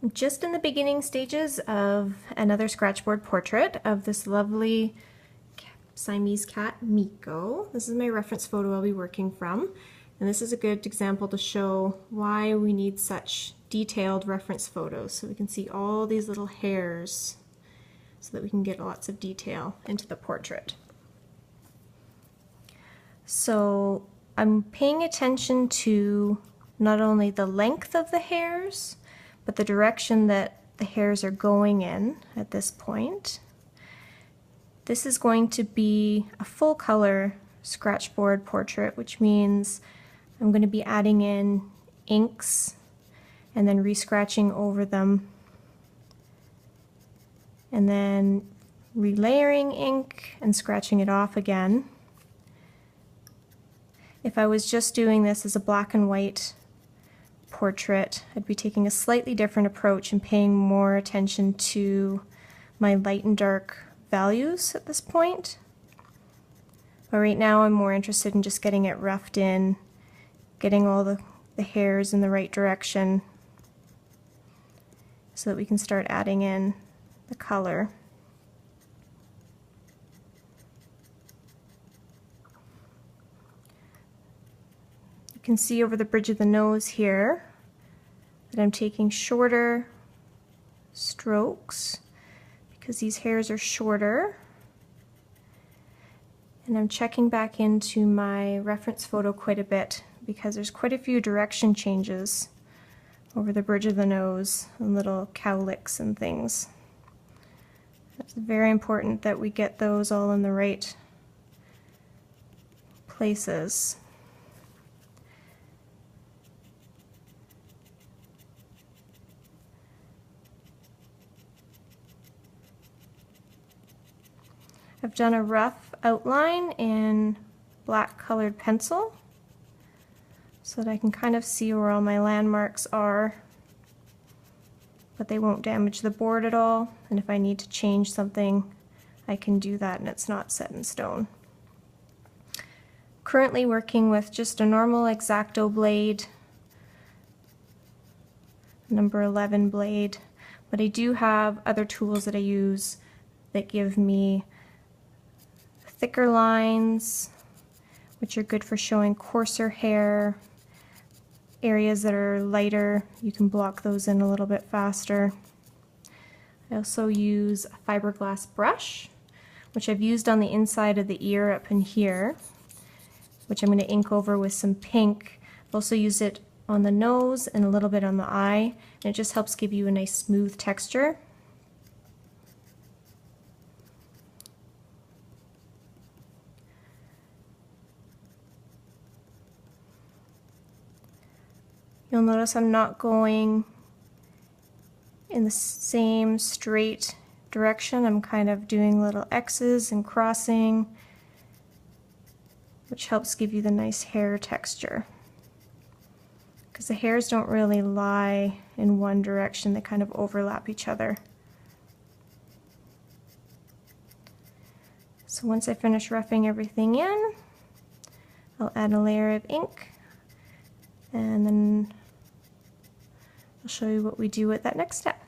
I'm just in the beginning stages of another scratchboard portrait of this lovely Siamese cat, Meeko. This is my reference photo I'll be working from, and this is a good example to show why we need such detailed reference photos, so we can see all these little hairs so that we can get lots of detail into the portrait. So I'm paying attention to not only the length of the hairs, but the direction that the hairs are going in at this point. This is going to be a full color scratchboard portrait, which means I'm going to be adding in inks and then re-scratching over them, and then relayering ink and scratching it off again. If I was just doing this as a black and white portrait, I'd be taking a slightly different approach and paying more attention to my light and dark values at this point. But right now I'm more interested in just getting it roughed in, getting all the hairs in the right direction so that we can start adding in the color. You can see over the bridge of the nose here that I'm taking shorter strokes because these hairs are shorter, and I'm checking back into my reference photo quite a bit because there's quite a few direction changes over the bridge of the nose and little cowlicks and things. It's very important that we get those all in the right places. I've done a rough outline in black colored pencil so that I can kind of see where all my landmarks are, but they won't damage the board at all, and if I need to change something I can do that and it's not set in stone. Currently working with just a normal X-Acto blade, number 11 blade, but I do have other tools that I use that give me thicker lines, which are good for showing coarser hair. Areas that are lighter, you can block those in a little bit faster. I also use a fiberglass brush, which I've used on the inside of the ear up in here, which I'm going to ink over with some pink. I've also used it on the nose and a little bit on the eye, and it just helps give you a nice smooth texture. You'll notice I'm not going in the same straight direction. I'm kind of doing little X's and crossing, which helps give you the nice hair texture. Because the hairs don't really lie in one direction, they kind of overlap each other. So once I finish roughing everything in, I'll add a layer of ink, and then I'll show you what we do with that next step.